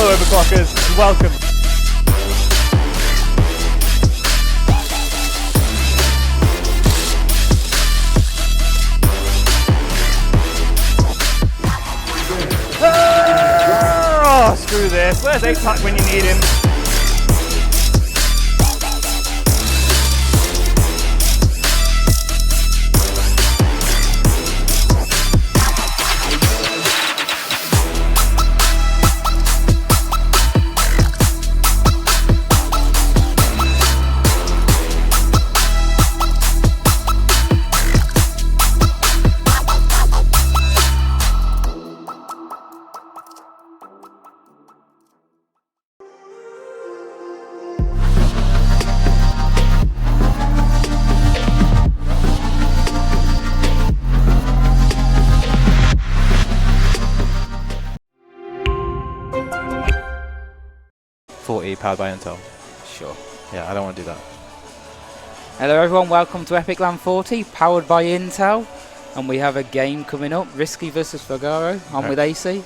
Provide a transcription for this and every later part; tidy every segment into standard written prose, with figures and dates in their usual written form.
Hello, overclockers, and welcome. Oh, screw this. Where's A-Pack when you need him? Powered by Intel. Sure. Yeah, I don't want to do that. Hello everyone, welcome to Epic Land 40, powered by Intel. And we have a game coming up, RiSky versus Figaro. I'm with AC.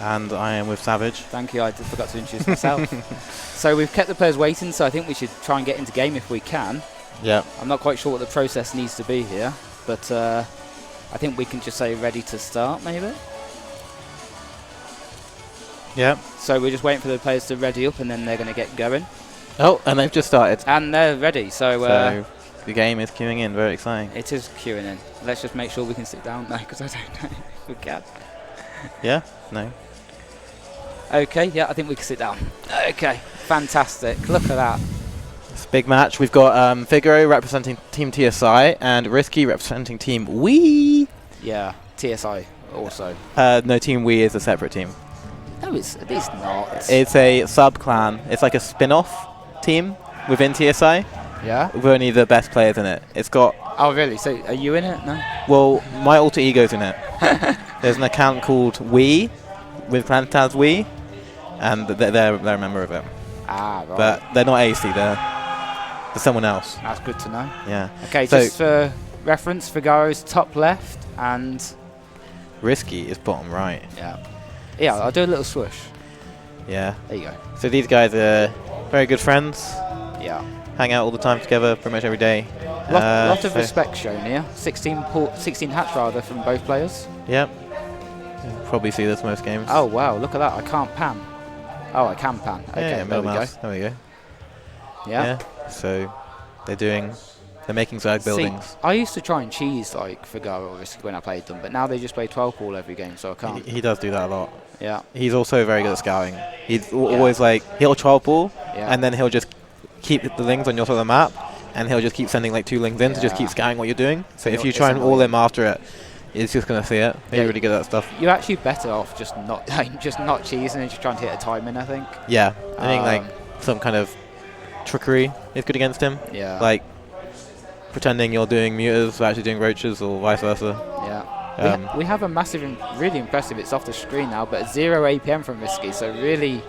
And I am with Savage. Thank you, I forgot to introduce myself. So we've kept the players waiting, so I think we should try and get into game if we can. Yeah. I'm not quite sure what the process needs to be here, but I think we can just say ready to start, maybe? Yeah. So we're just waiting for the players to ready up and then they're going to get going. Oh, and they've just started. And they're ready, so the game is queuing in, very exciting. it is queuing in. Let's just make sure we can sit down now, because I don't know if we can. Yeah? No. Okay, yeah, I think we can sit down. Okay, fantastic. Look at that. It's a big match. We've got Figaro representing Team TSI and RiSky representing Team Wii. Yeah, TSI also. No, Team Wii is a separate team. No, it's not. It's a sub-clan. It's like a spin-off team within TSI. Yeah? With only the best players in it. It's got... Oh, really? So are you in it? No? Well, my alter ego's in it. There's an account called Wii, with Plantaz Wii, and they're a member of it. Ah, right. But they're not AC, they're someone else. That's good to know. Yeah. Okay, so just for reference, Figaro's top left and... RiSky is bottom right. Yeah. Yeah, I'll do a little swoosh. Yeah. There you go. So these guys are very good friends. Yeah. Hang out all the time together, pretty much every day. Lot of respect shown here. 16 hats rather from both players. Yep. You'll probably see this most games. Oh wow, look at that. I can't pan. Oh, I can pan. Okay, yeah, there we go. There we go. Yeah. So they're making Zerg buildings. See, I used to try and cheese like Figaro or RiSky when I played them, but now they just play 12 ball every game, so I can't. He does do that a lot. Yeah. He's also very good at scouting. He's always like, he'll 12 ball, and then he'll just keep the lings on your side of the map, and he'll just keep sending like 2 lings in to just keep scouting what you're doing. So if you try and all him after it, he's just going to see it. He's really good at that stuff. You're actually better off just not cheesing and just trying to hit a timing, I think. Yeah, I think like some kind of trickery is good against him. Yeah. Like pretending you're doing muters, but actually doing roaches, or vice versa. Yeah. We have a massive, really impressive, it's off the screen now, but 0 APM from RiSky, so really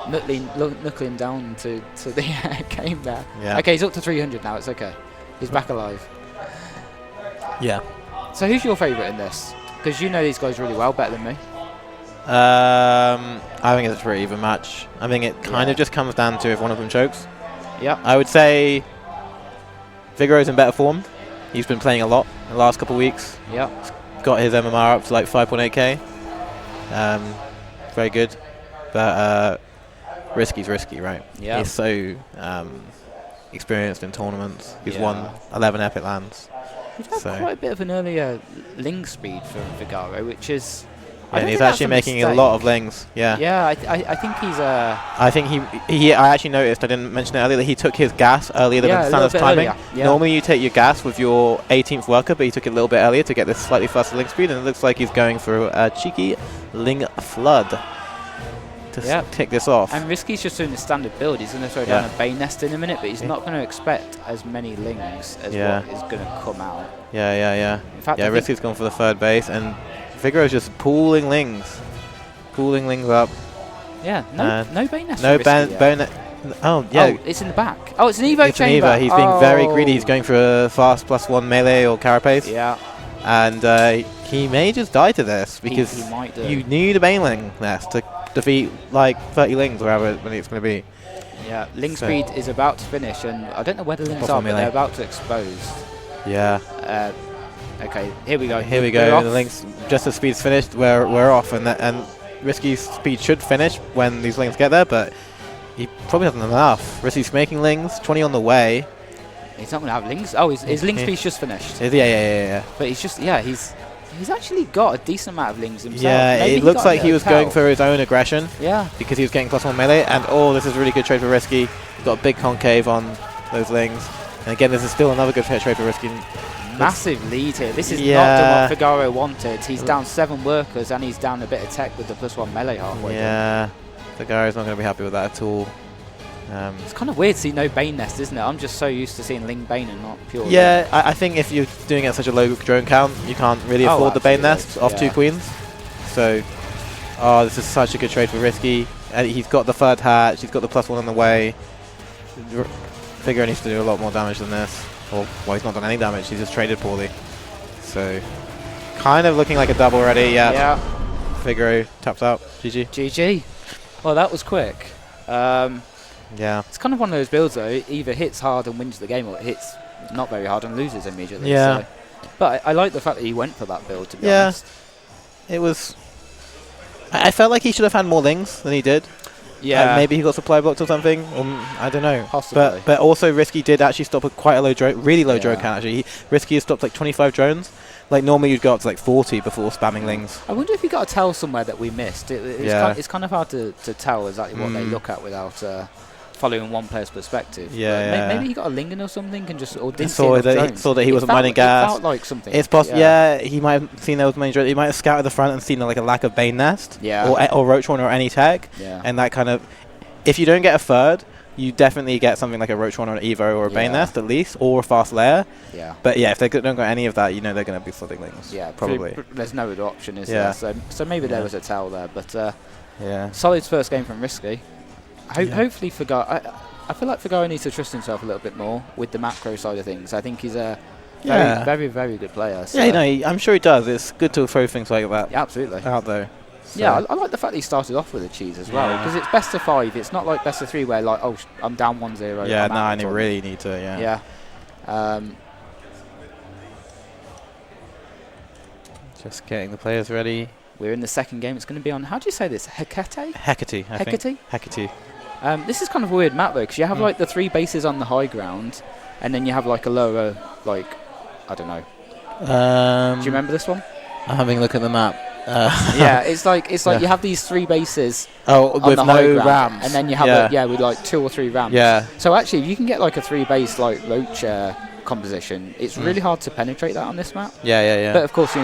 knuckling down to the game there. Yeah. Okay, he's up to 300 now, it's okay. He's back alive. Yeah. So who's your favourite in this? Because you know these guys really well, better than me. I think it's a pretty even match. I think it kind of just comes down to if one of them chokes. Yeah. I would say Figaro's in better form. He's been playing a lot in the last couple of weeks. Yeah. Got his MMR up to like 5.8k. Very good. But RiSky's RiSky, right? Yeah. He's so experienced in tournaments. He's won 11 Epic Lands. He's got quite a bit of an earlier ling speed for Figaro, which is... Yeah, and he's actually making a lot of lings. Yeah. Yeah, I think he's I think I actually noticed, I didn't mention it earlier, that he took his gas earlier than standard timing. Yeah. Normally you take your gas with your 18th worker, but he took it a little bit earlier to get this slightly faster ling speed, and it looks like he's going for a cheeky ling flood to tick this off. And RiSky's just doing the standard build. He's going to throw down a Bane Nest in a minute, but he's not going to expect as many lings as what is going to come out. Yeah. In fact, RiSky's gone for the third base, and Figaro's just pooling lings up. Yeah, no Bane Nest. No Bane. Oh, yeah. Oh, it's in the back. Oh, it's an Evo chamber. An Evo. He's being very greedy. He's going for a fast +1 melee or carapace. Yeah. And he may just die to this because he might do. You need a Baneling nest to defeat like 30 lings, wherever when it's going to be. Yeah, Ling speed is about to finish, and I don't know where the Lings are, but they're about to expose. Yeah. Okay, here we go. Here we go. The Lings, just as speed's finished, we're off, and RiSky's speed should finish when these Lings get there, but he probably hasn't enough. RiSky's making Lings, 20 on the way. He's not going to have Lings. Oh, his Ling speed's just finished. Yeah. But he's actually got a decent amount of Lings himself. Yeah, Maybe it looks like he was going for his own aggression. Yeah. Because he was getting +1 melee, and this is a really good trade for RiSky. He's got a big concave on those Lings. And again, this is still another good trade for RiSky. Massive lead here. This is not done what Figaro wanted. He's down 7 workers, and he's down a bit of tech with the +1 melee halfway. Yeah, Figaro's not going to be happy with that at all. It's kind of weird to see no Bane Nest, isn't it? I'm just so used to seeing Ling Bane and not pure. Yeah, I think if you're doing it at such a low drone count, you can't really afford the Bane Nest off 2 queens. So, this is such a good trade for RiSky. He's got the 3rd hatch, he's got the +1 on the way. Figaro needs to do a lot more damage than this. Well, he's not done any damage, he's just traded poorly. So, kind of looking like a double already, yeah. Figaro taps out, GG. GG. Well, that was quick. Yeah. It's kind of one of those builds, though. It either hits hard and wins the game, or it hits not very hard and loses immediately. Yeah. So. But I like the fact that he went for that build, to be honest. It was... I felt like he should have had more Lings than he did. Yeah. Maybe he got supply blocked or something. I don't know. Possibly. But also RiSky did actually stop at quite a low drone, really low drone count, actually. RiSky has stopped like 25 drones. Like normally you'd go up to like 40 before spamming Lings. I wonder if you got a tell somewhere that we missed. It's kind of hard to tell exactly what they look at without following one player's perspective. Maybe he got a Lingen or something and just didn't saw that he wasn't mining gas. It felt like something. It's possible. Yeah, he might have seen there was mining drones. He might have scouted the front and seen like a lack of Bane Nest. Or Roach One or any tech. And that kind of, if you don't get a 3rd, you definitely get something like a Roach One or an Evo or a Bane Nest at least, or a fast layer. But if they don't got any of that, they're going to be flooding Lings. Probably. There's no other option, is there? So maybe there was a tell there, but solid first game from RiSky. Hopefully Figaro. I feel like Figaro needs to trust himself a little bit more with the macro side of things. I think he's a very, very good player. So I'm sure he does. It's good to throw things like that. Absolutely. Out there. So yeah, I like the fact that he started off with a cheese as well, because it's best of 5. It's not like best of 3 where like, I'm down 1-0. Yeah, and you really need to. Just getting the players ready. We're in the second game. It's going to be on, how do you say this? Hecate? Hecate. Hecate. This is kind of a weird map though, because you have like the 3 bases on the high ground, and then you have like a lower, like, I don't know. Do you remember this one? I'm having a look at the map. Yeah, it's like you have these 3 bases on with the no high ground, rams, and then you have with like 2 or 3 rams. Yeah. So actually, if you can get like a 3 base like Roach composition, it's really hard to penetrate that on this map. Yeah. But of course,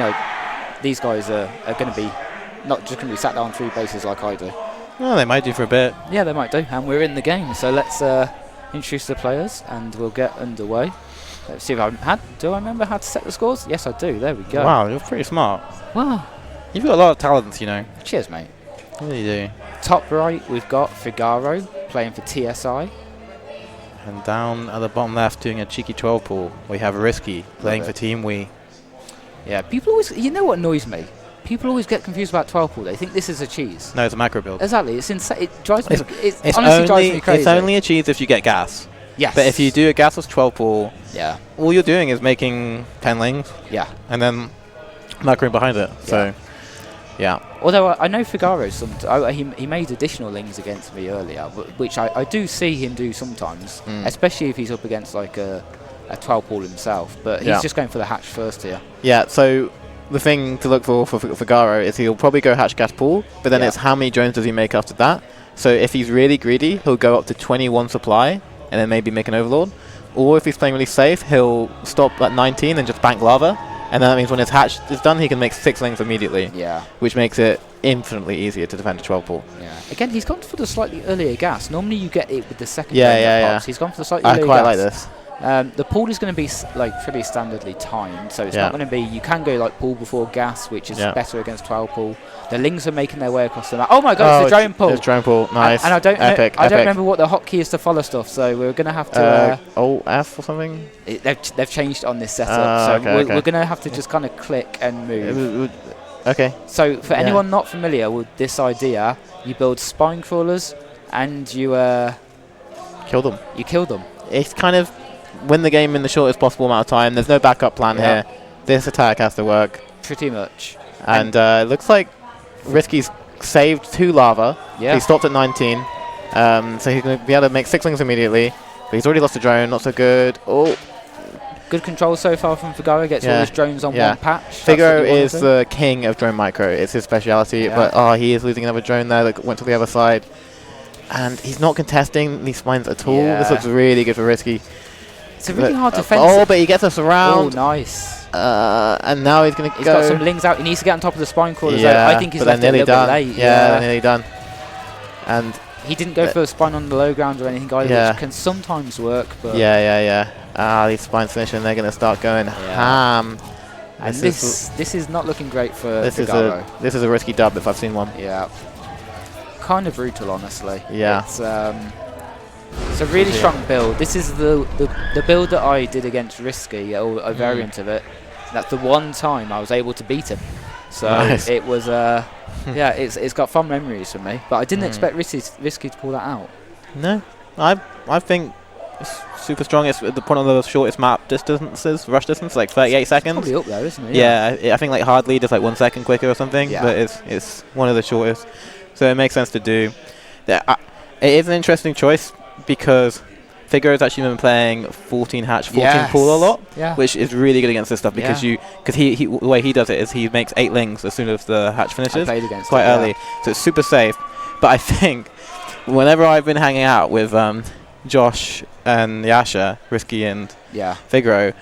these guys are going to be not just going to be sat down 3 bases like I do. Oh, they might do for a bit. Yeah, they might do, and we're in the game. So let's introduce the players, and we'll get underway. Let's see if do I remember how to set the scores? Yes, I do. There we go. Wow, you're pretty smart. Wow. You've got a lot of talents, Cheers, mate. What do you do? Top right, we've got Figaro playing for TSI. And down at the bottom left, doing a cheeky 12 pool, we have RiSky playing for Team We. Yeah, people always, what annoys me? People always get confused about 12 pool. They think this is a cheese. No, it's a macro build. Exactly. It's insane. It drives me. It honestly drives me crazy. It's only a cheese if you get gas. Yes. But if you do a gasless 12 pool, all you're doing is making 10 Lings. Yeah. And then macroing behind it. So, yeah. Although I know Figaro, he made additional Lings against me earlier, which I do see him do sometimes, especially if he's up against like a 12 pool himself. But he's just going for the hatch first here. Yeah, so the thing to look for Figaro is he'll probably go hatch gas pool, but then it's how many drones does he make after that. So if he's really greedy, he'll go up to 21 supply and then maybe make an overlord. Or if he's playing really safe, he'll stop at 19 and just bank lava. And then that means when his hatch is done, he can make 6 Lings immediately. Yeah. Which makes it infinitely easier to defend a 12 pool. Yeah. Again, he's gone for the slightly earlier gas. Normally you get it with the second pops. He's gone for the slightly earlier gas. I quite like this. The pool is going to be like pretty standardly timed, so it's not going to be. You can go like pool before gas, which is better against 12 pool. The Lings are making their way across the map. Oh my god, it's a drone pool! It's drone pool, nice. And I don't remember what the hotkey is to follow stuff, so we're going to have to. F or something. They've changed on this setup, so we're going to have to just kind of click and move. Okay. So for anyone not familiar with this idea, you build spine crawlers, and you kill them. You kill them. It's kind of win the game in the shortest possible amount of time. There's no backup plan here. This attack has to work. Pretty much. And it looks like RiSky's saved 2 lava. Yeah. He stopped at 19. So he's going to be able to make 6 lings immediately. But he's already lost a drone. Not so good. Oh. Good control so far from Figaro. Gets all his drones on one patch. Figaro is the king of drone micro. It's his speciality. But he is losing another drone there that went to the other side. And he's not contesting these spines at all. This looks really good for RiSky. It's a really hard defense. Oh, but he gets us around. Oh, nice. And now he's going to go. He's got some lings out. He needs to get on top of the spine crawlers. Yeah, I think he's left nearly it a little done. bit late. Yeah, they're nearly done. And he didn't go for a spine on the low ground or anything either, which can sometimes work. But these spines finishing, they're going to start going ham. And this is not looking great for Figaro. This is a RiSky dub if I've seen one. Yeah. Kind of brutal, honestly. Yeah. It's a really strong build. This is the build that I did against RiSky, or a variant of it. That's the one time I was able to beat him. So it was, it's got fond memories for me. But I didn't expect RiSky to pull that out. No, I think it's super strong. It's at the point of the shortest map distances, rush distance, like 38 seconds. It's probably up there, isn't it? Yeah, I think like hard lead is like 1 second quicker or something. Yeah. But it's one of the shortest. So it makes sense to do. It is an interesting choice because Figaro's actually been playing 14 hatch, 14 pool a lot, which is really good against this stuff because the way he does it is he makes 8 lings as soon as the hatch finishes. I played against quite early, so it's super safe. But I think whenever I've been hanging out with Josh and Yasha, RiSky and Figaro,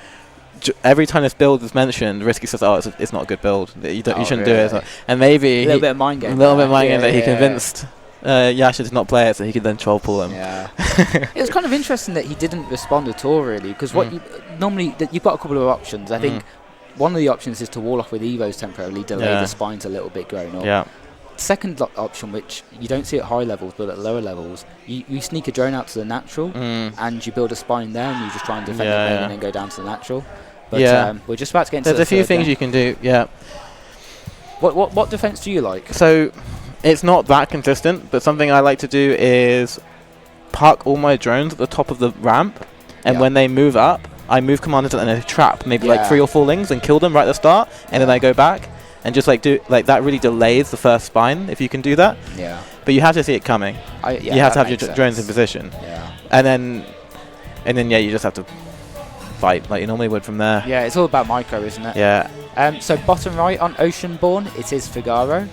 every time this build is mentioned, RiSky says, "Oh, it's not a good build. You shouldn't do it." And maybe a little bit of mind game. That he convinced Yasha to not play it, so he could then 12 pull him. Yeah. It was kind of interesting that he didn't respond at all, really, because normally you've got a couple of options. I think one of the options is to wall off with Evos temporarily, delay the spines a little bit growing up. Yeah. Second option, which you don't see at high levels but at lower levels, you sneak a drone out to the natural and you build a spine there and you just try and defend the main and then go down to the natural. But we're just about to get into There's a few things you can do, What defense do you like? So it's not that consistent, but something I like to do is park all my drones at the top of the ramp, and when they move up, I move commanders and a trap, maybe like 3 or 4 lings, and kill them right at the start, and then I go back and just like do like that. Really delays the first spine if you can do that. Yeah. But you have to see it coming. You have to have your drones in position. Yeah. And then you just have to fight like you normally would from there. Yeah, it's all about micro, isn't it? Yeah. So bottom right on Oceanborn, it is Figaro.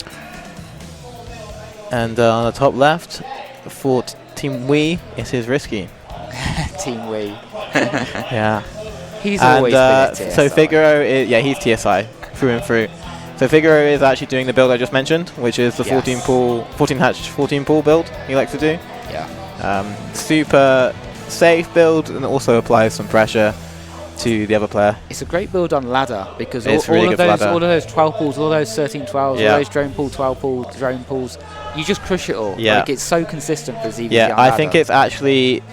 And on the top left, for Team Wii, it is RiSky. Team Wii. Yeah. He's always been a TSI. So Figaro is, he's TSI through and through. So Figaro is actually doing the build I just mentioned, which is the 14 hatch, 14 pool build he likes to do. Yeah. Super safe build, and also applies some pressure to the other player. It's a great build on ladder because all of those 12 pulls, all those 13 12s, all those drone pull, 12 pull, drone pulls, you just crush it all. Yeah. Like it's so consistent for ZVZ on I ladder. think it's actually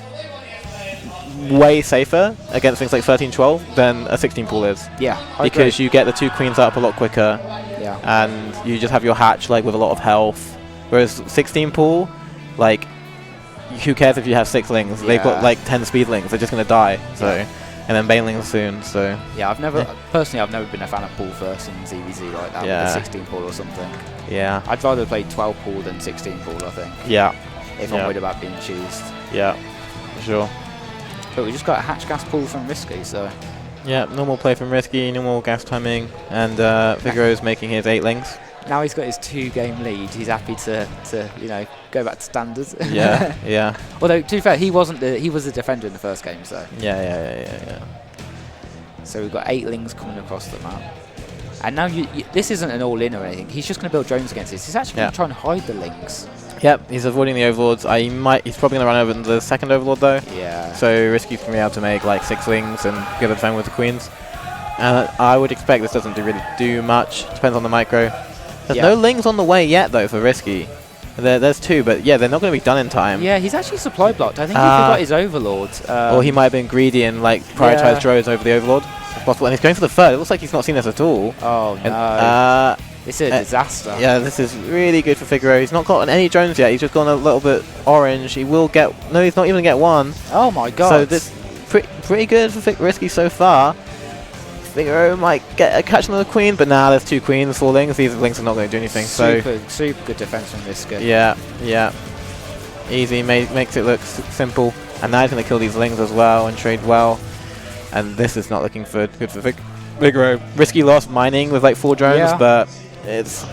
way safer against things like 13-12 than a 16 pool is. Yeah, because you get the 2 queens up a lot quicker. Yeah. And you just have your hatch like with a lot of health. Whereas 16 pool, like, who cares if you have 6 lings? They've got like 10 speedlings. They're just gonna die. So. And then banelings soon, so... Yeah, I've never been a fan of pool first in ZVZ like that, with a 16 pool or something. Yeah. I'd rather play 12 pool than 16 pool, I think. Yeah. If I'm worried about being cheesed. Yeah, for sure. But we just got a hatch gas pool from RiSky, so... Yeah, normal play from RiSky, normal gas timing, and Figaro's making his 8 lings. Now he's got his 2-game lead, he's happy to go back to standards. Yeah. Although, to be fair, he was the defender in the first game, so... Yeah. So we've got 8 lings coming across the map. And now this isn't an all-in or anything, he's just going to build drones against this. He's actually going to try and hide the lings. Yep, he's avoiding the overlords. He's probably going to run over the second overlord though. Yeah. So RiSky's going to be able to make like 6 lings and get the time with the queens. And I would expect this doesn't really do much. Depends on the micro. There's no lings on the way yet though for RiSky. There's 2, but they're not going to be done in time. Yeah, he's actually supply blocked. I think he forgot his overlord. Or he might have been greedy and like prioritized drones over the overlord. if possible. And he's going for the third. It looks like he's not seen this at all. Oh, no. And, this is a disaster. Yeah, this is really good for Figaro. He's not got any drones yet. He's just gone a little bit orange. He will get... No, he's not even going to get one. Oh, my God. So this pretty good for RiSky so far. Figaro might catch another queen, but now there's 2 queens, 4 lings. These lings are not going to do anything. Super good defense from RiSky. Yeah. Easy, makes it look simple. And now he's going to kill these lings as well and trade well. And this is not looking good for Figaro. RiSky lost mining with like 4 drones, but it's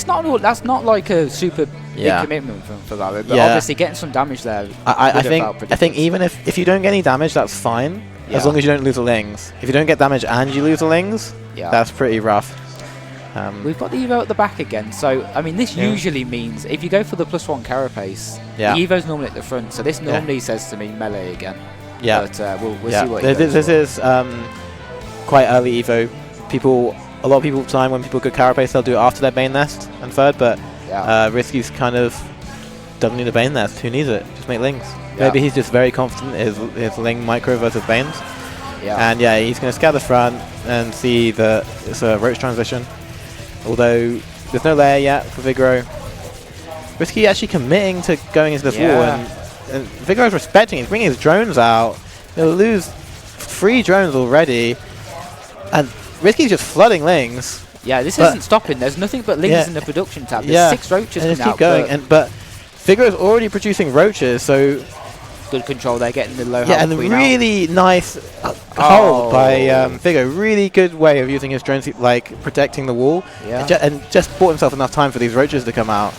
not that's not like a super big commitment from Figaro, but obviously getting some damage there. I think even if you don't get any damage, that's fine. As long as you don't lose the lings. If you don't get damage and you lose the lings, that's pretty rough. We've got the Evo at the back again, so I mean this usually means if you go for the +1 carapace, the Evo's normally at the front, so this normally says to me melee again. Yeah, but we'll see what this is quite early Evo. A lot of people time when people go carapace, they'll do it after their Bane Nest and third, but RiSky's kind of doesn't need a Bane Nest. Who needs it? Just make lings. Maybe he's just very confident his Ling micro versus Banes. And he's going to scout the front and see that it's a Roach transition. Although there's no layer yet for Figaro. RiSky actually committing to going into this wall, and Figaro's respecting it. He's bringing his drones out. He'll lose 3 drones already, and RiSky's just flooding lings. Yeah, this isn't stopping. There's nothing but lings in the production tab. There's 6 roaches coming out. Keep going, but Figaro's already producing roaches, so good control there, getting the low and really nice hold by Figaro. Really good way of using his drones, like protecting the wall, and just bought himself enough time for these roaches to come out.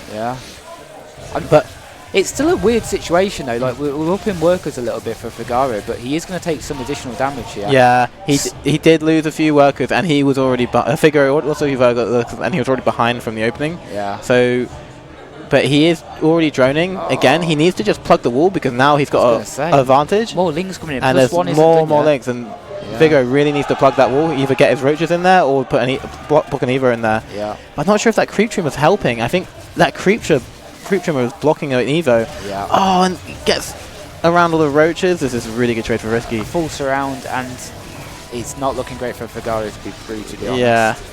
But it's still a weird situation though. Like we're up in workers a little bit for Figaro, but he is going to take some additional damage here. Yeah, he did lose a few workers, and he was already Figaro also and he was already behind from the opening. So. But he is already droning. Again, he needs to just plug the wall because now he's got an advantage. More lings coming in. And there's more lings. And Figaro really needs to plug that wall. Either get his roaches in there or put book an Evo in there. I'm not sure if that creep trim was helping. I think that creep trim was blocking an Evo. Oh, and gets around all the roaches. This is a really good trade for RiSky. Full surround, and it's not looking great for Figaro to be brutally honest.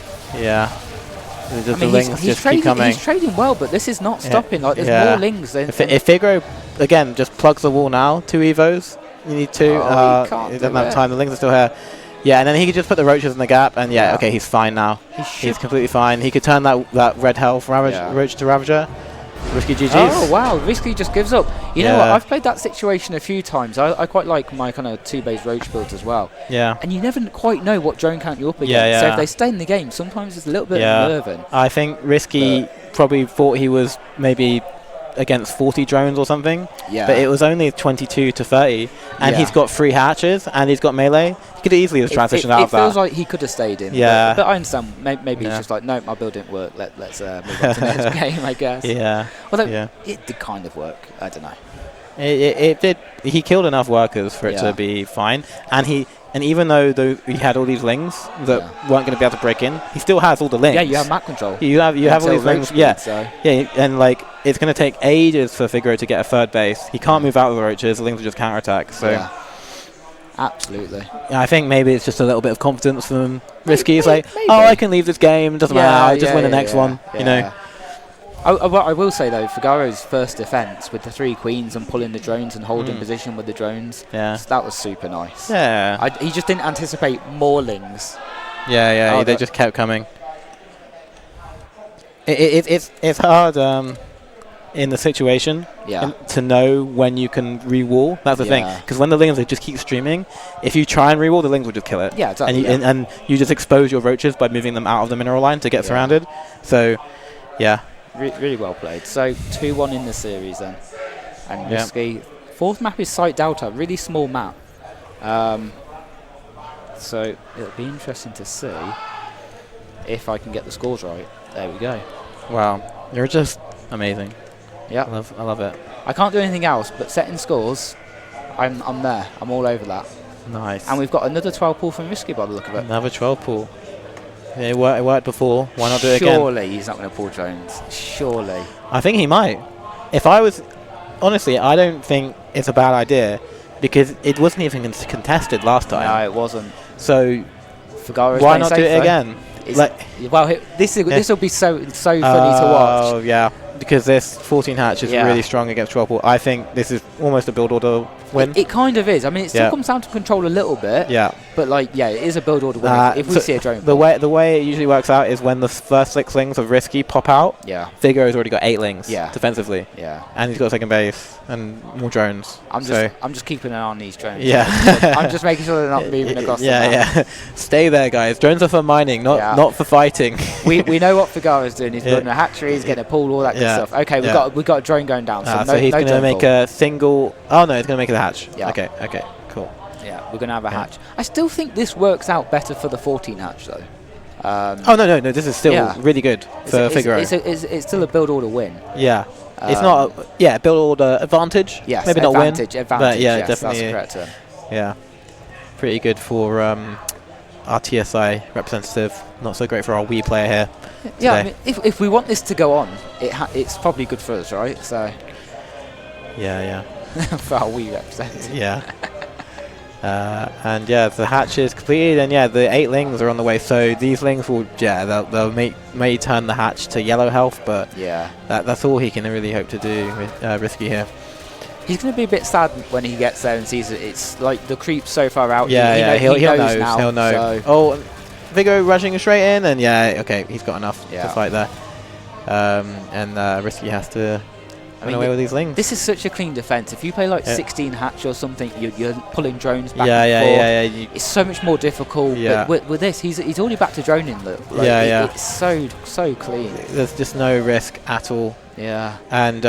The lings just keep coming. He's trading well, but this is not stopping. Like there's more lings. If Figaro again just plugs the wall now, 2 Evos, you need 2. He doesn't have time. The lings are still here. And then he could just put the roaches in the gap, and okay, he's fine now. He's completely fine. He could turn that red health roach to Ravager. RiSky GG's. Oh wow, RiSky just gives up. You know what? I've played that situation a few times. I quite like my kind of 2-base roach builds as well. And you never quite know what drone count you're up against. So if they stay in the game, sometimes it's a little bit unnerving. I think RiSky probably thought he was maybe against 40 drones or something. But it was only 22 to 30, and he's got 3 hatches and he's got melee. He could easily have transitioned out of that. It feels like he could have stayed in. But I understand. Maybe he's just like, no, my build didn't work. Let's move on to the next game, I guess. Although it did kind of work. I don't know. It did. He killed enough workers for it to be fine, and even though he had all these lings that weren't going to be able to break in, he still has all the lings. You have map control. You have all these lings. And like it's going to take ages for Figaro to get a 3rd base. He can't move out of the roaches. The lings will just counterattack. So. Absolutely. I think maybe it's just a little bit of confidence from RiSky. It's like, I can leave this game. Doesn't matter. I'll just win the next one. You know. I will say though, Figaro's first defense with the 3 queens and pulling the drones and holding position with the drones, that was super nice. He just didn't anticipate more lings. They just kept coming. It's hard in the situation to know when you can re-wall. That's the thing, because when the lings just keep streaming, if you try and re-wall, the lings will just kill it. Exactly. And you just expose your roaches by moving them out of the mineral line to get surrounded. So, really well played. So 2-1 in the series then, and RiSky. 4th map is Site Delta, really small map. So it'll be interesting to see if I can get the scores right. There we go. Wow, you're just amazing. I love it. I can't do anything else, but setting scores, I'm there. I'm all over that. Nice. And we've got another 12 pull from RiSky by the look of it. Another 12 pull. It worked before. Why not do it again? Surely he's not going to pull drones. Surely. I think he might. If I was... Honestly, I don't think it's a bad idea because it wasn't even contested last time. No, it wasn't. So Figaro's Why not do it again? Well, this will be so funny to watch. Oh yeah, because this 14 hatch is really strong against 12 ball. I think this is almost a build order win. It kind of is. I mean, it still comes down to control a little bit. Yeah. But like, it is a build order win if we see a drone. The way it usually works out is when the first 6 lings of RiSky pop out. Yeah. Figaro's already got 8 lings defensively. Yeah. And he's got second base and more drones. I'm just keeping an eye on these drones. Yeah. I'm just making sure they're not moving across the map. Yeah. Stay there, guys. Drones are for mining, not for fighting. we know what Figaro's doing. He's building a hatchery. He's getting a pool, all that good stuff. Okay, we've got a drone going down. So he's going to make a single. Oh no, he's going to make the hatch. Yeah. Okay, cool. Yeah, we're going to have a hatch. I still think this works out better for the 14 hatch though. No. This is still really good for Figaro. It's still a build order win. Yeah. It's not build order advantage. Yes, maybe not win. Advantage. But yes, definitely. That's the correct term. Yeah. Pretty good for our TSI representative. Not so great for our Wii player here. Yeah, I mean, if we want this to go on, it's probably good for us, right? So. Yeah. For our Wii representative. Yeah. And the hatch is completed, and the 8 lings are on the way. So these lings will, they'll may turn the hatch to yellow health, but that's all he can really hope to do with RiSky here. He's going to be a bit sad when he gets there and sees it's like the creep's so far out. He'll know. He'll know. So. Oh, Vigo rushing straight in, and he's got enough to fight there. And RiSky has to. Away with these lings. This is such a clean defense. If you play like 16 hatch or something, you're pulling drones back and forth. It's so much more difficult. Yeah. But with this, he's already back to droning. It's so clean. There's just no risk at all. Yeah. And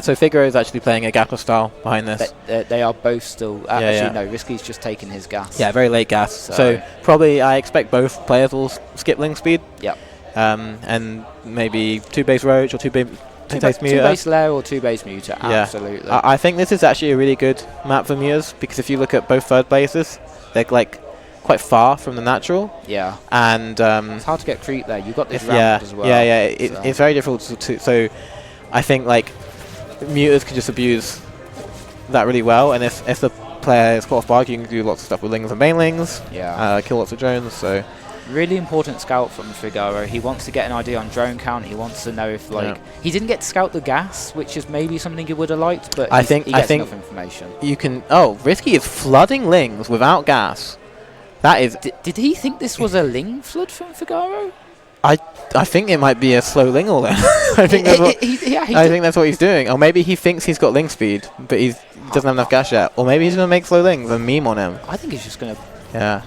so Figaro is actually playing a gasless style behind this. They are both still. Actually, no. RiSky's just taken his gas. Yeah, very late gas. So probably I expect both players will skip ling speed. Yep. And maybe 2 base roach or 2 base. 2 base layer or 2 base muter, absolutely. I think this is actually a really good map for muters, because if you look at both third bases, they're like quite far from the natural. Yeah. And it's hard to get creep there. You've got this round as well. It's very difficult to. So I think like muters can just abuse that really well, and if the player is caught off guard, you can do lots of stuff with lings and banelings. Yeah. Kill lots of drones. So. Really important scout from Figaro. He wants to get an idea on drone count. He wants to know if he didn't get to scout the gas, which is maybe something he would have liked, but he gets enough information. You can. Oh, RiSky is flooding lings without gas. That is. Did he think this was a ling flood from Figaro? I think it might be a slow ling all then. I think that's what he's doing. Or maybe he thinks he's got ling speed, but he doesn't have enough gas yet. Or maybe he's going to make slow lings and meme on him. I think he's just going to. Yeah.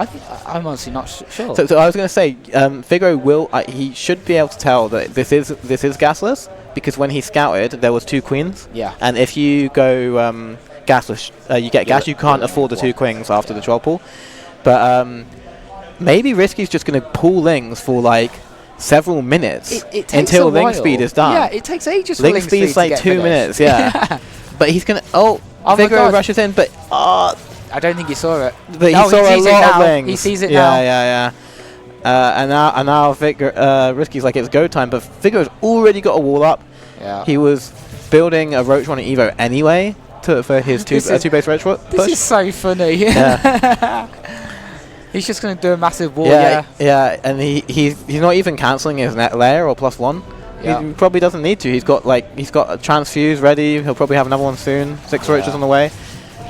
I'm honestly not sure. So I was going to say, Figaro will. He should be able to tell that this is gasless, because when he scouted, there was 2 queens. Yeah. And if you go gasless, you get gas. You can't afford the 2 queens after the 12 pull. But maybe RiSky's just going to pull lings for like several minutes until ling speed is done. Yeah, it takes ages. Ling speed is like 2 minutes. Yeah. But he's going to. Figaro rushes in, but I don't think he saw it. But he saw a lot of lings. He sees it now. Yeah. And now RiSky's like, it's go time, but Figaro's already got a wall up. Yeah. He was building a roach on an Evo anyway for his 2 base roach push. This is so funny. Yeah. He's just going to do a massive wall. Yeah, and he's not even cancelling his net layer or +1. Yeah. He probably doesn't need to. He's got a transfuse ready. He'll probably have another one soon. 6 roaches on the way.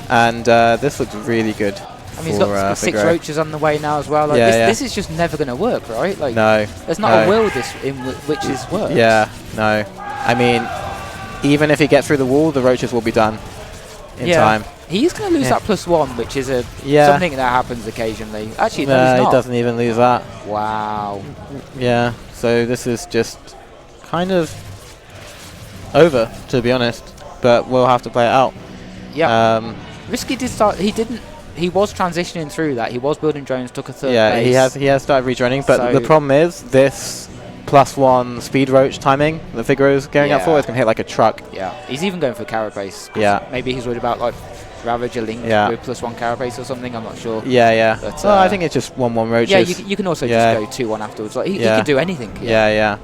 And this looks really good. I mean, he's got 6 roaches on the way now as well. Like this is just never going to work, right? Like, no. There's not a will in which is works. Yeah, no. I mean, even if he gets through the wall, the roaches will be done in time. He's going to lose that +1, which is something that happens occasionally. Actually, no, he's not. He doesn't even lose that. Wow. Yeah, so this is just kind of over, to be honest. But we'll have to play it out. Yeah. RiSky did start. He was transitioning through that. He was building drones. Took a 3rd base. Yeah, he has started rejoining. But the problem is this +1 speed roach timing that Figaro's going up for is going to hit like a truck. Yeah. He's even going for carapace. Yeah. Maybe he's worried about like Ravage a link with +1 carapace or something. I'm not sure. Yeah. But, I think it's just 1/1 roaches. Yeah, you can also just go 2/1 afterwards. Like he can do anything. Yeah.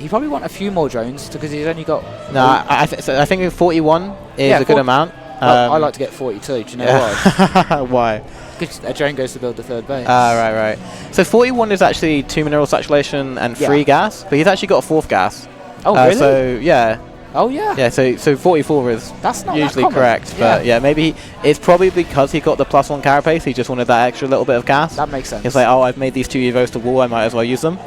He probably want a few more drones because he's only got. No, I think 41 is a good amount. Well, I like to get 42. Do you know why? Why? Because a drone goes to build the third base. Right. So 41 is actually 2 mineral saturation and 3 gas, but he's actually got a 4th gas. Oh, really? So, yeah. Oh, yeah. Yeah, so 44 is That's not usually that correct. But, yeah, maybe it's probably because he got the +1 carapace, he just wanted that extra little bit of gas. That makes sense. It's like, oh, I've made these 2 evos to wall, I might as well use them.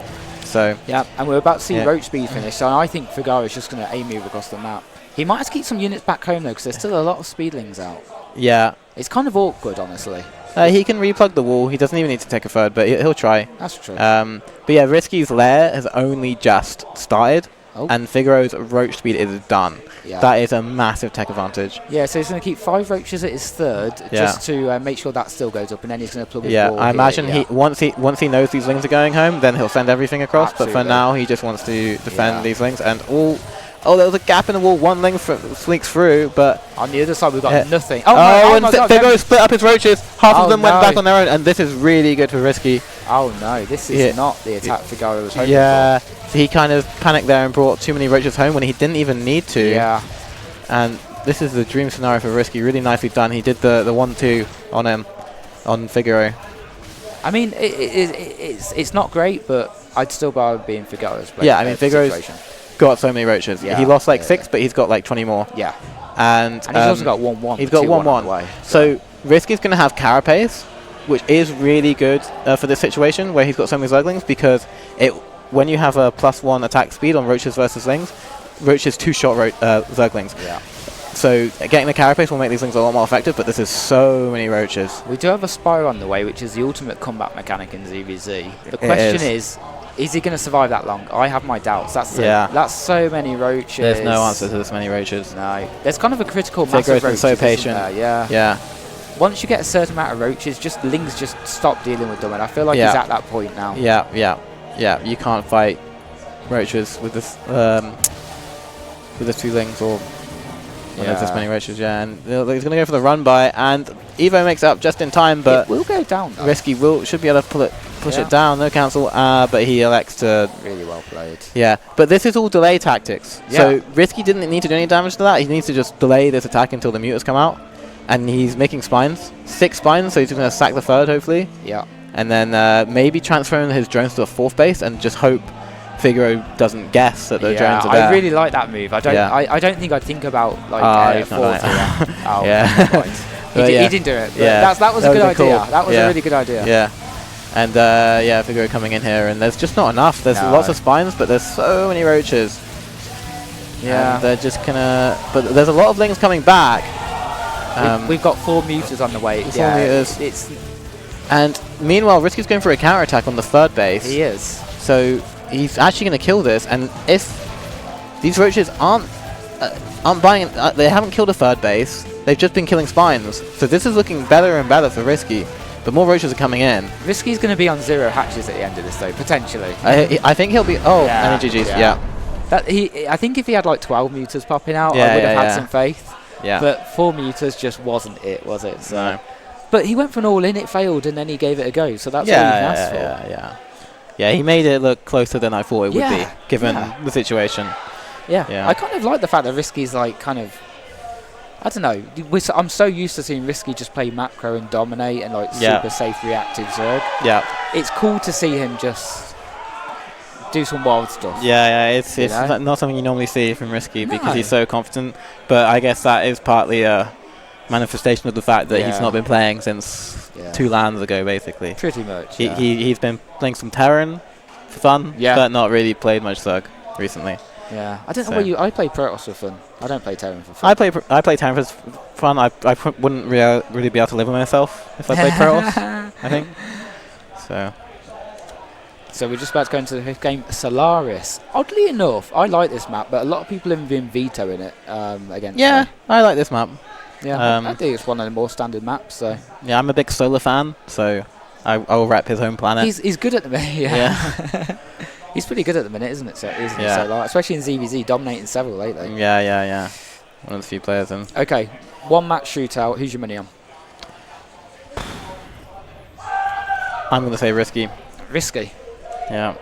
So. Yeah, and we're about to see roach speed finish, so I think Figaro is just going to A-move across the map. He might have to keep some units back home, though, because there's still a lot of speedlings out. Yeah. It's kind of awkward, honestly. He can replug the wall. He doesn't even need to take a third, but he'll try. That's true. But yeah, RiSky's lair has only just started, and Figaro's roach speed is done. Yeah. That is a massive tech advantage. Yeah, so he's going to keep 5 roaches at his third, just to make sure that still goes up, and then he's going to plug his wall I imagine once he knows these lings are going home, then he'll send everything across. Absolutely. But for now, he just wants to defend these lings, and all. Oh, there was a gap in the wall. 1 ling sneaks through, but on the other side we've got nothing. And Figaro split up his roaches. Half of them went back on their own, and this is really good for RiSky. Oh no, this is not the attack Figaro was hoping for. So he kind of panicked there and brought too many roaches home when he didn't even need to. Yeah. And this is the dream scenario for RiSky. Really nicely done. He did the 1-2 on him, on Figaro. I mean, it's not great, but I'd still rather be in Figaro's place. Yeah, I mean, Figaro's got so many roaches. Yeah, he lost like 6, but he's got like 20 more. Yeah. And he's also got 1-1. He's got 1-1. So RiSky's going to have carapace, which is really good for this situation where he's got so many zerglings, because when you have a +1 attack speed on roaches versus lings, roaches 2-shot zerglings. Yeah. So getting the carapace will make these things a lot more effective, but this is so many roaches. We do have a Spyro on the way, which is the ultimate combat mechanic in ZVZ. The question is he going to survive that long? I have my doubts. That's so many roaches. There's no answer to this many roaches. No. There's kind of a critical mass of roaches. So patient. Yeah. Once you get a certain amount of roaches, lings just stop dealing with them, and I feel like he's at that point now. Yeah. You can't fight roaches with this with the 2 lings or when there's this many roaches. And he's going to go for the run by, and Evo makes it up just in time, but it will go down. RiSky should be able to push it down. No cancel, but he elects to. Really well played. Yeah, but this is all delay tactics. Yeah. So RiSky didn't need to do any damage to that. He needs to just delay this attack until the muters come out, and he's making spines, 6 spines. So he's going to sack the 3rd, hopefully. Yeah. And then maybe transferring his drones to a 4th base and just hope Figaro doesn't guess that the drones are there. I really like that move. I don't think I'd think about like 4th. He didn't do it. Yeah. That was a good idea. Cool. That was a really good idea. Yeah. And Figaro coming in here, and there's just not enough. There's lots of spines, but there's so many roaches. Yeah. And they're just gonna. But there's a lot of lings coming back. We've got 4 muters on the way. 4 muters. And meanwhile, RiSky's going for a counter attack on the 3rd base. He is. So he's actually going to kill this, and if these roaches aren't buying, they haven't killed a 3rd base. They've just been killing spines. So this is looking better and better for RiSky. But more roaches are coming in. RiSky's going to be on 0 hatches at the end of this, though, potentially. I think he'll be. Energy GG's. I think if he had like 12 muters popping out, I would have had some faith. Yeah. But 4 muters just wasn't it, was it? So. No. But he went for an all-in, it failed, and then he gave it a go. So that's all he asked for. Yeah, he made it look closer than I thought it would be, given the situation. Yeah. I kind of like the fact that RiSky's like kind of, I don't know. I'm so used to seeing RiSky just play macro and dominate and like super safe reactive Zerg. Yeah. It's cool to see him just do some wild stuff. Yeah, it's not something you normally see from RiSky because he's so confident. But I guess that is partly a manifestation of the fact that he's not been playing since 2 lands ago, basically. Pretty much. He's been playing some Terran for fun, but not really played much Zerg recently. Yeah, I don't know where I play Protoss for fun. I don't play Terran for fun. I play Terran for fun. I wouldn't really be able to live with myself if I played Protoss, I think. So we're just about to go into the game Solaris. Oddly enough, I like this map, but a lot of people have been vetoing it against me. I like this map. Yeah, I think it's one of the more standard maps. So yeah, I'm a big Solar fan, so I will rep his home planet. He's good at the minute. Yeah. He's pretty good at the minute, isn't it? Isn't he? Solar? Especially in ZVZ, dominating several lately. Yeah. One of the few players in. Okay, 1 match shootout. Who's your money on? I'm going to say RiSky. RiSky. Yeah.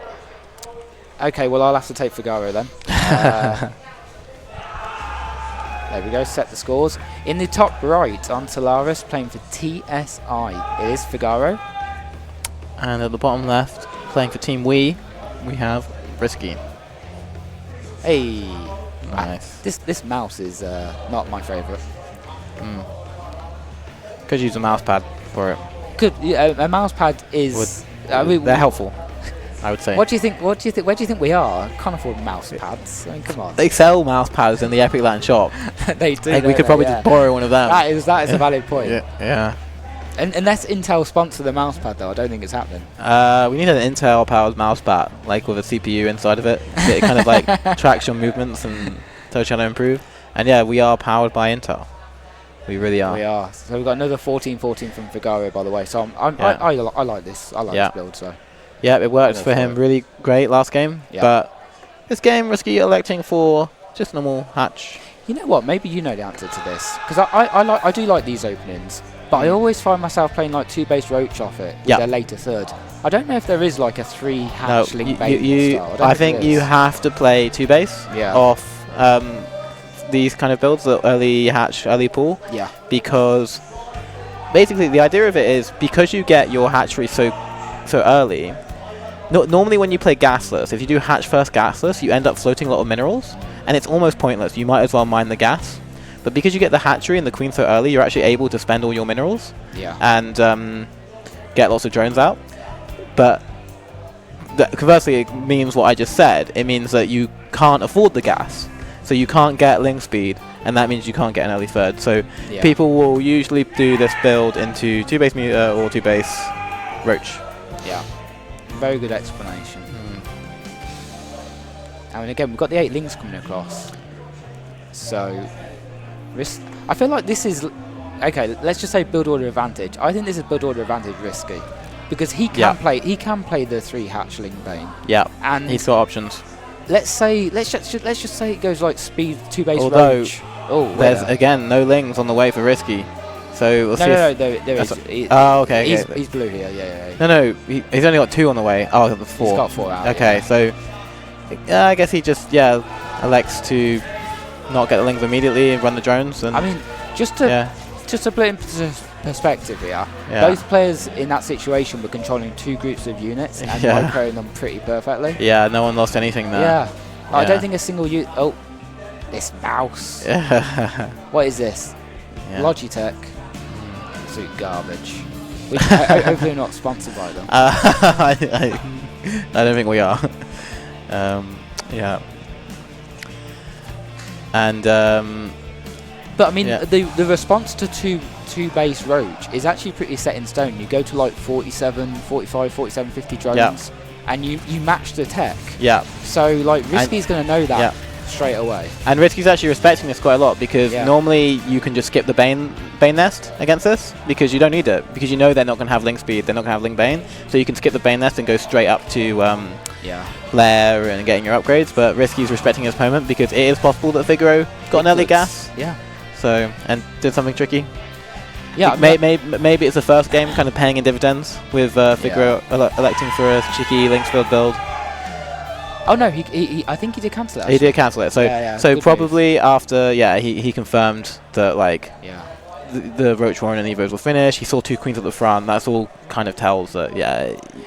Okay, well I'll have to take Figaro then. There we go, set the scores. In the top right, on Solaris, playing for TSI, it is Figaro. And at the bottom left, playing for Team we have RiSky. Hey. Nice. This mouse is not my favourite. Could use a mouse pad for it. Good. Yeah, a mouse pad is. They're helpful, I would say. What do you think? Where do you think we are? Can't afford mouse pads. I mean, come on. They sell mouse pads in the Epic Land shop. They do. Like we could probably just borrow one of them. That is a valid point. Yeah. And unless Intel sponsor the mouse pad, though, I don't think it's happening. We need an Intel-powered mouse pad, like with a CPU inside of it. It kind of like tracks your movements and tells you how to improve. And yeah, we are powered by Intel. We really are. We are. So we've got another 14-14 from Figaro, by the way. So I like this. I like this build. So. Yeah, it worked for him really great last game. Yeah. But this game, RiSky electing for just normal hatch. You know what? Maybe you know the answer to this, because I do like these openings. But I always find myself playing like 2-base Roach off it with their later third. I don't know if there is like a 3-hatch link bait style. I think you have to play 2-base off these kind of builds, the early hatch, early pool. Yeah. Because basically the idea of it is because you get your hatchery so early. Normally when you play gasless, if you do hatch first gasless, you end up floating a lot of minerals, and it's almost pointless. You might as well mine the gas. But because you get the hatchery and the queen so early, you're actually able to spend all your minerals and get lots of drones out. But conversely, it means what I just said. It means that you can't afford the gas. So you can't get link speed, and that means you can't get an early third. So people will usually do this build into 2-base Muta or 2-base Roach. Yeah. Very good explanation. And again, we've got the 8 links coming across. So... I feel like this is okay. Let's just say build order advantage. I think this is build order advantage RiSky because he can play. He can play the 3 hatchling Bane. Yeah, and he's got options. Let's just say it goes like speed 2-base Roach. There's again no lings on the way for RiSky. So we'll see. No, there is. Okay. He's blue here. Yeah. No, he's only got 2 on the way. Oh, the 4. He's got 4 out. Okay, so I guess he just elects to not get the lings immediately and run the drones. And I mean, just to put it in perspective here, both players in that situation were controlling 2 groups of units and microing them pretty perfectly. Yeah, no one lost anything there. Yeah. I don't think a single unit. Oh, this mouse. What is this? Logitech. Absolute garbage. Hopefully not sponsored by them. I don't think we are. Yeah. And but I mean the response to 2-base Roach is actually pretty set in stone. You go to like 47, 45, 47, 50 drones and you match the tech. Yeah. So like RiSky's going to know that straight away. And RiSky's actually respecting this quite a lot because normally you can just skip the Bane nest against this because you don't need it because you know they're not going to have link speed, they're not going to have link Bane, so you can skip the Bane nest and go straight up to Lair and getting your upgrades. But RiSky's respecting his opponent because it is possible that Figaro got an early gas. Yeah. So and did something tricky. Yeah. Maybe it's the first game kind of paying in dividends with Figaro electing for a cheeky links build. Oh no, I think he did cancel it. He did cancel it. So so probably after he confirmed that like the Roach Warren and Evos will finish. He saw 2 queens at the front. That's all kind of tells that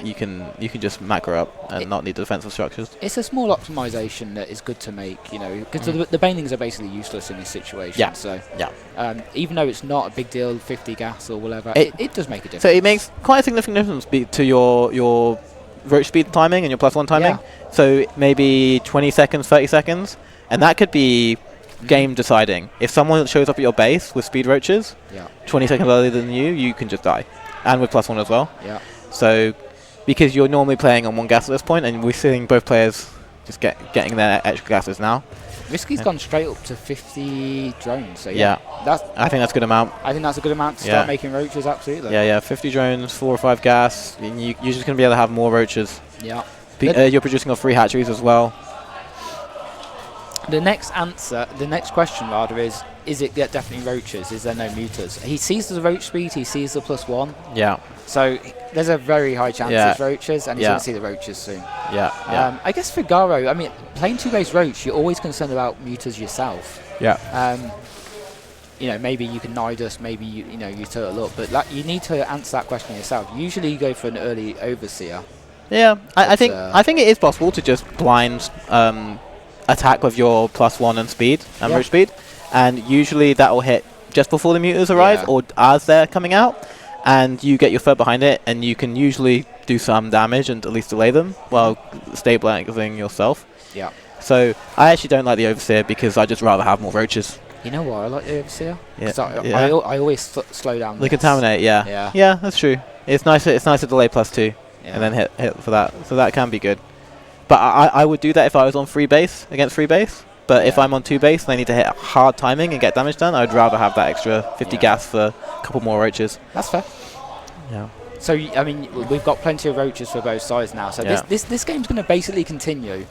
you can just macro up and not need the defensive structures. It's a small optimization that is good to make, because the banelings are basically useless in this situation. Yeah. So even though it's not a big deal, 50 gas or whatever, it does make a difference. So it makes quite a significant difference to your Roach speed timing and your +1 timing. So maybe 20 seconds, 30 seconds, and that could be game deciding. If someone shows up at your base with speed Roaches 20 seconds earlier than you can just die, and with +1 as well. So because you're normally playing on 1 gas at this point, and we're seeing both players just getting their extra gases now. RiSky's gone straight up to 50 drones. So I think that's a good amount. I think that's a good amount to start making Roaches. Absolutely. 50 drones, 4 or 5 gas. And you're just going to be able to have more Roaches. Yeah. You're producing off 3 hatcheries as well. The next question rather is it definitely roaches? Is there no mutas? He sees the roach speed, he sees the +1. Yeah. So there's a very high chance it's roaches, and he's going to see the roaches soon. Yeah. I guess Figaro, I mean, playing 2-base roach, you're always concerned about mutas yourself. Yeah. You know, maybe you can Nidus, maybe you turtle up, but you need to answer that question yourself. Usually you go for an early Overseer. Yeah, I think it is possible to just blind attack with your +1 and speed and roach speed, and usually that will hit just before the mutas arrive or as they're coming out, and you get your third behind it, and you can usually do some damage and at least delay them while stabilizing yourself. Yeah. So I actually don't like the Overseer because I just rather have more roaches. You know why I like the Overseer? Yeah. I always slow down. The Contaminate, yeah, that's true. It's nice to delay +2 and then hit for that, so that can be good. But I would do that if I was on 3-base against 3-base. But if I'm on 2-base and I need to hit hard timing and get damage done, I'd rather have that extra 50 gas for a couple more roaches. That's fair. Yeah. So I mean, we've got plenty of roaches for both sides now. So this game's going to basically continue.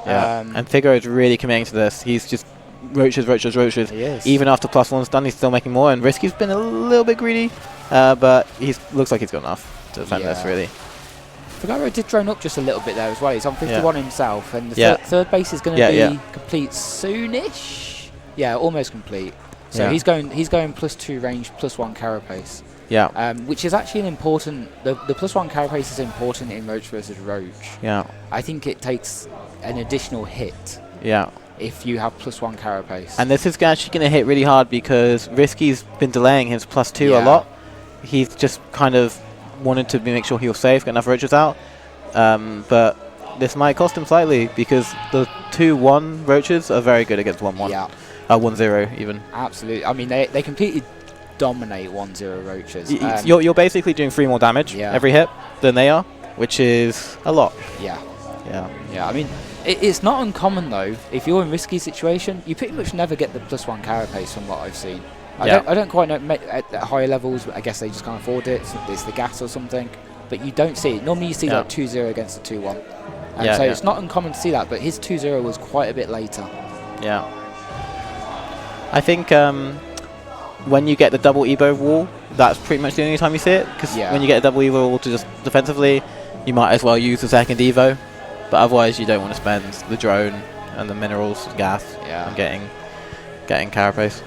Yeah. And Figaro is really committing to this. He's just roaches. He is. Even after +1's done, he's still making more. And RiSky's been a little bit greedy, but looks like he's got enough to defend this really. Figaro did drone up just a little bit there as well. He's on 51 himself, and the third base is going to be complete soonish. Yeah, almost complete. So he's going +2 range, +1 carapace. Yeah. Which is actually an important. The +1 carapace is important in roach versus roach. Yeah. I think it takes an additional hit. Yeah. If you have +1 carapace. And this is actually going to hit really hard because RiSky's been delaying his +2 a lot. He's just kind of wanted to make sure he was safe, get enough roaches out. But this might cost him slightly because the 2-1 roaches are very good against 1-1. Yeah. 1-0 even. Absolutely. I mean, they completely dominate 1-0 roaches. You're basically doing 3 more damage every hit than they are, which is a lot. Yeah. Yeah. I mean, it's not uncommon though. If you're in RiSky situation, you pretty much never get the +1 carapace from what I've seen. I don't quite know at higher levels. I guess they just can't afford it. It's the gas or something. But you don't see it. Normally you see like 2-0 against a 2-1. So it's not uncommon to see that. But his 2-0 was quite a bit later. Yeah. I think when you get the double Evo wall, that's pretty much the only time you see it. Because when you get a double Evo wall to just defensively, you might as well use the second Evo. But otherwise, you don't want to spend the drone and the minerals, gas, and getting carapace.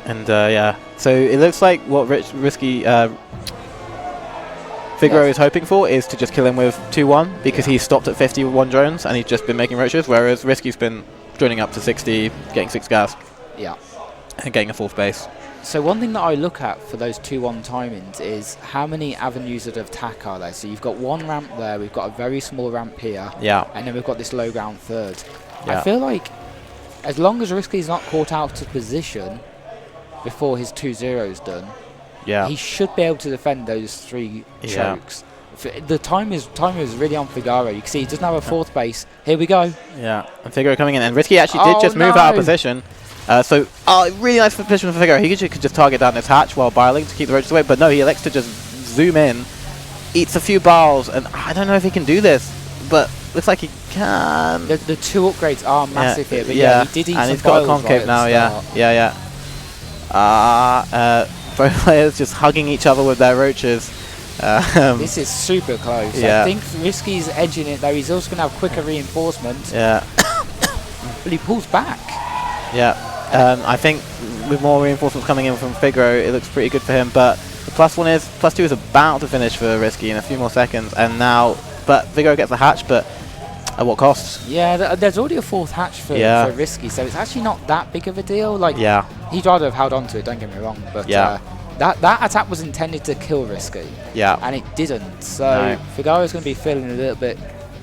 And so it looks like what RiSky Figaro is hoping for is to just kill him with 2-1 because he's stopped at 51 drones and he's just been making roaches, whereas RiSky's been droning up to 60, getting 6 gas. Yeah. And getting a 4th base. So one thing that I look at for those 2-1 timings is how many avenues of attack are there. So you've got one ramp there, we've got a very small ramp here, and then we've got this low ground third. I feel like as long as RiSky's not caught out of position before his 2-0's done, he should be able to defend those 3 chokes. The time is really on Figaro. You can see he doesn't have a 4th base. Here we go. Yeah, and Figaro coming in, and RiSky actually did just move out of position. Really nice position for Figaro. He could just target down this hatch while biling to keep the roaches away, but no, he elects to just zoom in, eats a few barrels, and I don't know if he can do this, but looks like he can. The 2 upgrades are massive here, but he did eat and some he's got a concave now. Both players just hugging each other with their roaches. This is super close. I think RiSky's edging it though. He's also going to have quicker reinforcement. But he pulls back. I think with more reinforcements coming in from Figaro, it looks pretty good for him. But the +2 is about to finish for RiSky in a few more seconds, and now, but Figaro gets the hatch, but at what cost? Yeah, there's already a 4th hatch for RiSky, so it's actually not that big of a deal. Like, he'd rather have held on to it. Don't get me wrong, but that attack was intended to kill RiSky. And it didn't. So Figaro's going to be feeling a little bit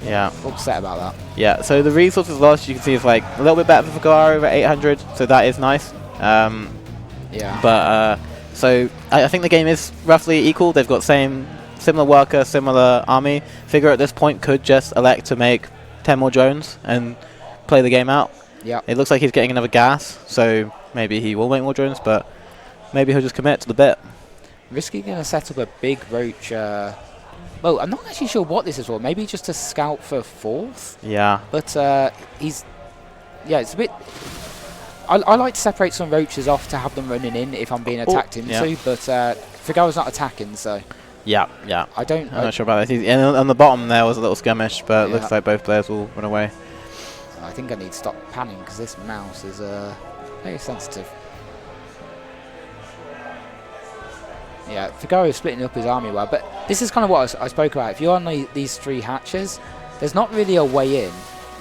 upset about that. So the resources lost, you can see, is like a little bit better for Figaro over 800, so that is nice. But so I think the game is roughly equal. They've got similar worker, similar army. Figaro at this point could just elect to make 10 more drones and play the game out. It looks like he's getting another gas, so maybe he will make more drones, but maybe he'll just commit to the bit. RiSky going to set up a big roach Well, I'm not actually sure what this is for. Maybe just to scout for 4th. Yeah. But he's... Yeah, it's a bit... I like to separate some roaches off to have them running in if I'm being attacked into, but Figaro's not attacking, so... Yeah. I'm not sure about this. And on the bottom there was a little skirmish, but it looks like both players will run away. I think I need to stop panning because this mouse is very sensitive. Yeah, Figaro is splitting up his army well, but this is kind of what I spoke about. If you're on these 3 hatches, there's not really a way in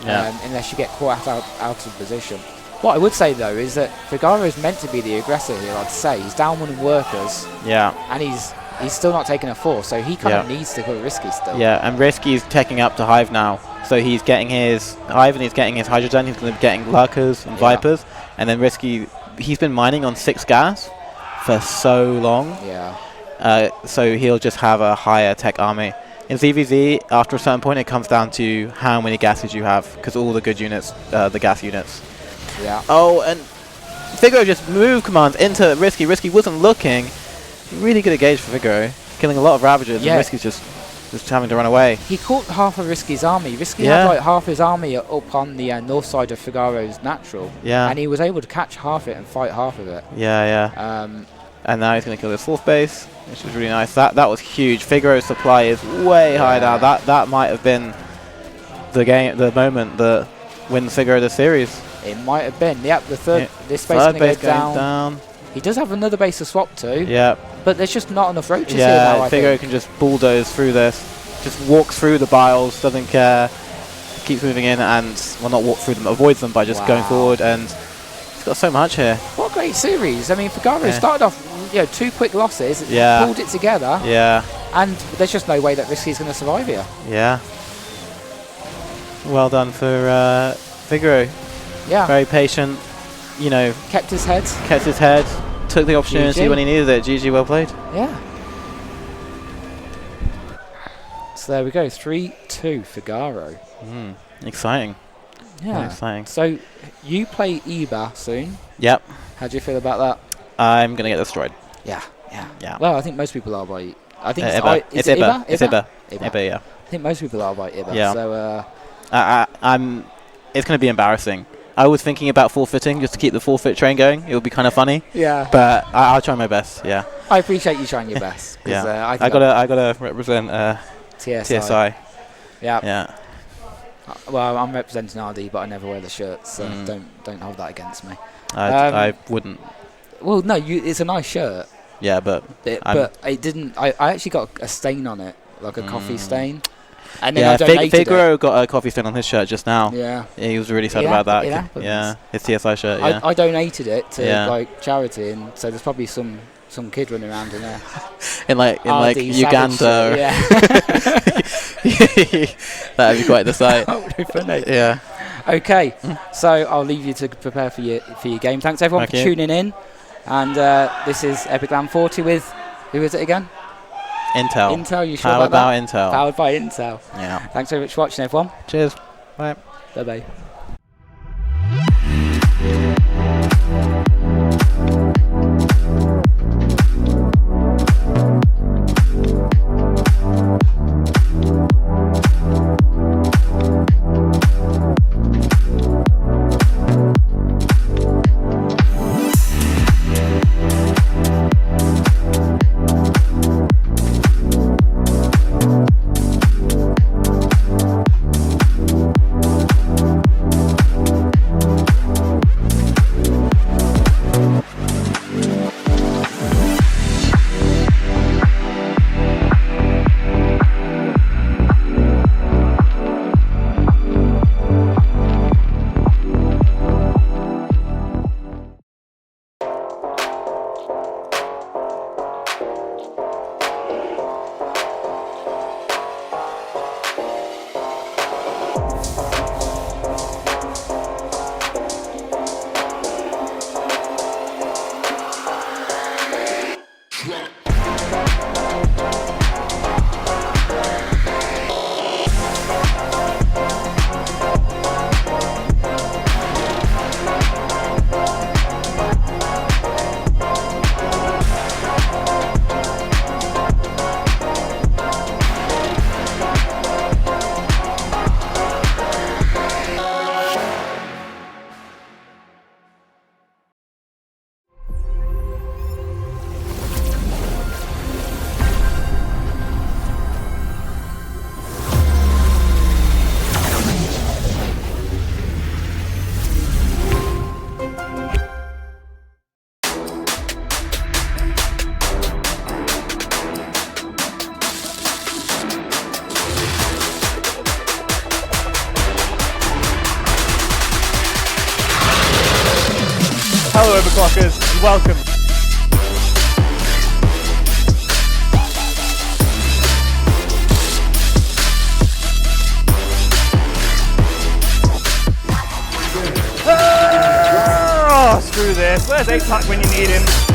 unless you get caught out of position. What I would say, though, is that Figaro is meant to be the aggressor here, I'd say. He's down 1 workers. Yeah. And he's still not taking a 4, so he kind of needs to go RiSky still. Yeah, and RiSky's taking up to Hive now. So he's getting his Hive and he's getting his Hydrogen. He's going to be getting Lurkers and Vipers. And then RiSky, he's been mining on 6 gas for so long. Yeah. So he'll just have a higher tech army. In ZVZ, after a certain point, it comes down to how many gases you have, because all the good units, the gas units. Yeah. Oh, and Figaro just moved commands into RiSky. RiSky wasn't looking. Really good engage for Figaro, killing a lot of Ravagers, and RiSky's just having to run away. He caught half of RiSky's army. RiSky had like half his army up on the north side of Figaro's natural. Yeah. And he was able to catch half it and fight half of it. Yeah. And now he's going to kill his 4th base, which is really nice. That was huge. Figaro's supply is way high now. That might have been the moment that wins Figaro the series. It might have been. Yep, the third. This base is going to go down. He does have another base to swap to. Yeah. But there's just not enough roaches here now, Yeah, Figaro can just bulldoze through this. Just walks through the biles, doesn't care. Keeps moving in and, well, not walk through them, avoids them by just going forward. And he's got so much here. What a great series. I mean, Figaro started off, 2 quick losses. Pulled it together. Yeah. And there's just no way that RiSky's going to survive here. Yeah. Well done for Figaro. Yeah. Very patient, Kept his head. Took the opportunity when he needed it. GG, well played. Yeah. So there we go, 3-2 Figaro. Exciting. Yeah. Exciting. So you play Iba soon. Yep. How do you feel about that? I'm going to get destroyed. Yeah. Well, I think most people are by... I think Iba. It's Iba. Iba, yeah. I think most people are by Iba. Yeah. So, it's going to be embarrassing. I was thinking about forfeiting just to keep the forfeit train going. It would be kind of funny. Yeah. But I'll try my best. Yeah. I appreciate you trying your best. Yeah. I gotta represent TSI. Yeah. Well, I'm representing RD, but I never wear the shirt, so don't hold that against me. I wouldn't. Well, no, it's a nice shirt. Yeah, but it didn't. I actually got a stain on it, like a coffee stain. And then Figaro got a coffee stain on his shirt just now. Yeah. He was really sad about that. Yeah, his TSI shirt. Yeah. I donated it to charity, and so there's probably some kid running around in there. in Uganda. Yeah. That'd be quite the sight. That would be funny. Yeah. Okay, so I'll leave you to prepare for your game. Thanks everyone for tuning in, and this is Epic Land 40 with who is it again? Intel. You sure about that? Intel. Powered by Intel. Yeah. Thanks very much for watching, everyone. Cheers. Bye. Bye-bye. Hello, overclockers, and welcome. Oh, screw this. Where's 8-Tack when you need him?